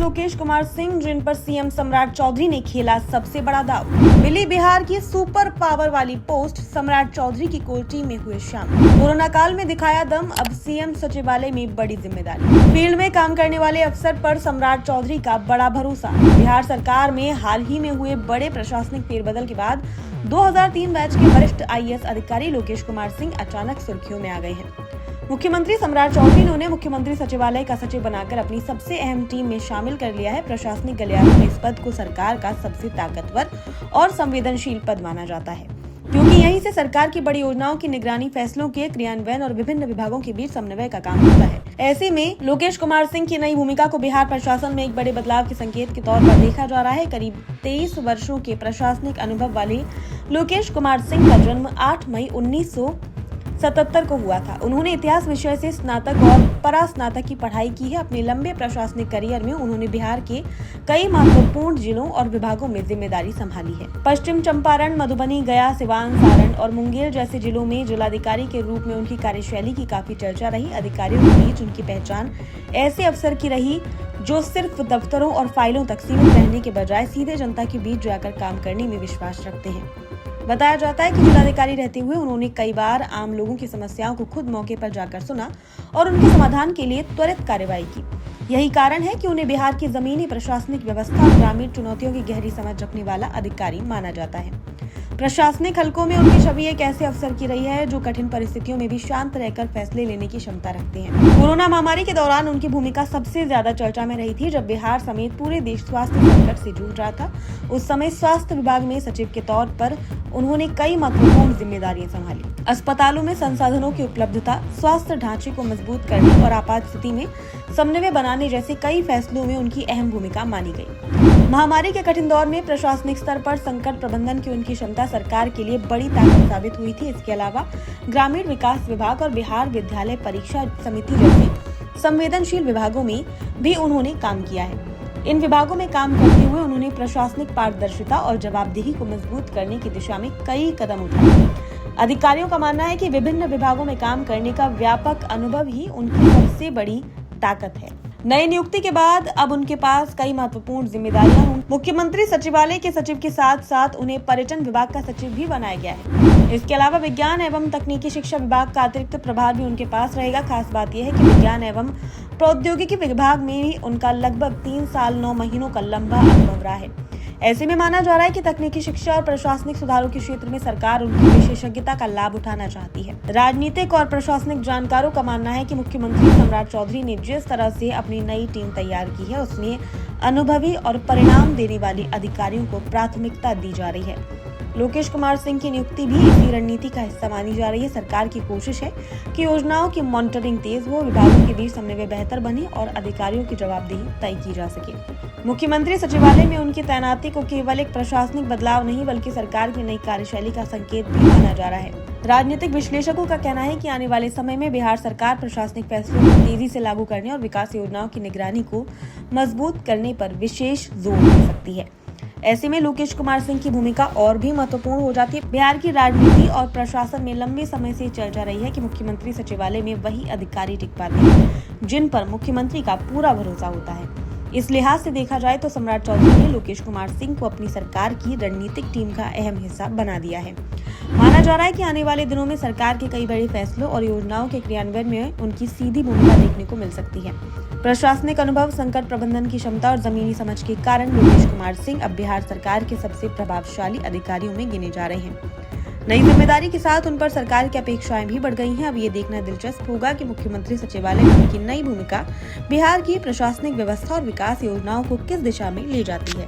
लोकेश कुमार सिंह, जिन पर सीएम सम्राट चौधरी ने खेला सबसे बड़ा दाव। मिली बिहार की सुपर पावर वाली पोस्ट, सम्राट चौधरी की कोर टीम में हुए शामिल। कोरोना काल में दिखाया दम, अब सीएम सचिवालय में बड़ी जिम्मेदारी। फील्ड में काम करने वाले अफसर पर सम्राट चौधरी का बड़ा भरोसा। बिहार सरकार में हाल ही में हुए बड़े प्रशासनिक फेरबदल के बाद 2003 बैच के वरिष्ठ आईएएस अधिकारी लोकेश कुमार सिंह अचानक सुर्खियों में आ गए हैं। मुख्यमंत्री सम्राट चौधरी ने उन्हें मुख्यमंत्री सचिवालय का सचिव बनाकर अपनी सबसे अहम टीम में शामिल कर लिया है। प्रशासनिक गलियारे में इस पद को सरकार का सबसे ताकतवर और संवेदनशील पद माना जाता है, क्योंकि यहीं से सरकार की बड़ी योजनाओं की निगरानी, फैसलों के क्रियान्वयन और विभिन्न विभागों के बीच समन्वय का काम होता है। ऐसे में लोकेश कुमार सिंह की नई भूमिका को बिहार प्रशासन में एक बड़े बदलाव के संकेत के तौर पर देखा जा रहा है। करीब 23 वर्षों के प्रशासनिक अनुभव वाले लोकेश कुमार सिंह का जन्म 8 मई 1977 को हुआ था। उन्होंने इतिहास विषय से स्नातक और परास्नातक की पढ़ाई की है। अपने लंबे प्रशासनिक करियर में उन्होंने बिहार के कई महत्वपूर्ण जिलों और विभागों में जिम्मेदारी संभाली है। पश्चिम चंपारण, मधुबनी, गया, सिवान, सारण और मुंगेर जैसे जिलों में जिलाधिकारी के रूप में उनकी कार्यशैली की काफी चर्चा रही। अधिकारियों के बीच उनकी पहचान ऐसे अफसर की रही जो सिर्फ दफ्तरों और फाइलों तक सीमित रहने के बजाय सीधे जनता के बीच जाकर काम करने में विश्वास रखते हैं। बताया जाता है कि जिलाधिकारी रहते हुए उन्होंने कई बार आम लोगों की समस्याओं को खुद मौके पर जाकर सुना और उनके समाधान के लिए त्वरित कार्रवाई की। यही कारण है कि उन्हें बिहार की जमीनी प्रशासनिक व्यवस्था और ग्रामीण चुनौतियों की गहरी समझ रखने वाला अधिकारी माना जाता है। प्रशासनिक हलकों में उनकी छवि एक ऐसे अफसर की रही है जो कठिन परिस्थितियों में भी शांत रहकर फैसले लेने की क्षमता रखते हैं। कोरोना महामारी के दौरान उनकी भूमिका सबसे ज्यादा चर्चा में रही थी, जब बिहार समेत पूरे देश स्वास्थ्य संकट से जूझ रहा था। उस समय स्वास्थ्य विभाग में सचिव के तौर पर उन्होंने कई महत्वपूर्ण जिम्मेदारियां संभाली। अस्पतालों में संसाधनों की उपलब्धता, स्वास्थ्य ढांचे को मजबूत करने और आपात स्थिति में समन्वय बनाने जैसे कई फैसलों में उनकी अहम भूमिका मानी गई। महामारी के कठिन दौर में प्रशासनिक स्तर पर संकट प्रबंधन की उनकी क्षमता सरकार के लिए बड़ी ताकत साबित हुई थी। इसके अलावा ग्रामीण विकास विभाग और बिहार विद्यालय परीक्षा समिति जैसे संवेदनशील विभागों में भी उन्होंने काम किया है। इन विभागों में काम करते हुए उन्होंने प्रशासनिक पारदर्शिता और जवाबदेही को मजबूत करने की दिशा में कई कदम उठाए। अधिकारियों का मानना है कि विभिन्न विभागों में काम करने का व्यापक अनुभव ही उनकी सबसे बड़ी ताकत है। नई नियुक्ति के बाद अब उनके पास कई महत्वपूर्ण जिम्मेदारियां होंगी। मुख्यमंत्री सचिवालय के सचिव के साथ साथ उन्हें पर्यटन विभाग का सचिव भी बनाया गया है। इसके अलावा विज्ञान एवं तकनीकी शिक्षा विभाग का अतिरिक्त प्रभार भी उनके पास रहेगा। खास बात यह है कि विज्ञान एवं प्रौद्योगिकी विभाग में भी उनका लगभग 3 साल 9 महीनों का लंबा अनुभव रहा है। ऐसे में माना जा रहा है कि तकनीकी शिक्षा और प्रशासनिक सुधारों के क्षेत्र में सरकार उनकी विशेषज्ञता का लाभ उठाना चाहती है। राजनीतिक और प्रशासनिक जानकारों का मानना है कि मुख्यमंत्री सम्राट चौधरी ने जिस तरह से अपनी नई टीम तैयार की है, उसमें अनुभवी और परिणाम देने वाले अधिकारियों को प्राथमिकता दी जा रही है। लोकेश कुमार सिंह की नियुक्ति भी इसी रणनीति का हिस्सा मानी जा रही है। सरकार की कोशिश है कि योजनाओं की मॉनिटरिंग तेज हो, विभागों के बीच समन्वय बेहतर बने और अधिकारियों की जवाबदेही तय की जा सके। मुख्यमंत्री सचिवालय में उनकी तैनाती को केवल एक प्रशासनिक बदलाव नहीं, बल्कि सरकार की नई कार्यशैली का संकेत भी माना जा रहा है। राजनीतिक विश्लेषकों का कहना है कि आने वाले समय में बिहार सरकार प्रशासनिक फैसलों को तेजी से लागू करने और विकास योजनाओं की निगरानी को मजबूत करने पर विशेष जोर दे सकती है। ऐसे में लोकेश कुमार सिंह की भूमिका और भी महत्वपूर्ण हो जाती है। बिहार की राजनीति और प्रशासन में लंबे समय से चर्चा रही है कि मुख्यमंत्री सचिवालय में वही अधिकारी टिक पाते हैं जिन पर मुख्यमंत्री का पूरा भरोसा होता है। इस लिहाज से देखा जाए तो सम्राट चौधरी ने लोकेश कुमार सिंह को अपनी सरकार की रणनीतिक टीम का अहम हिस्सा बना दिया है। माना जा रहा है कि आने वाले दिनों में सरकार के कई बड़े फैसलों और योजनाओं के क्रियान्वयन में उनकी सीधी भूमिका देखने को मिल सकती है। प्रशासनिक अनुभव, संकट प्रबंधन की क्षमता और जमीनी समझ के कारण लोकेश कुमार सिंह अब बिहार सरकार के सबसे प्रभावशाली अधिकारियों में गिने जा रहे हैं। नई जिम्मेदारी के साथ उन पर सरकार की अपेक्षाएं भी बढ़ गई हैं। अब ये देखना दिलचस्प होगा कि मुख्यमंत्री सचिवालय में उनकी नई भूमिका बिहार की प्रशासनिक व्यवस्था और विकास योजनाओं को किस दिशा में ले जाती है।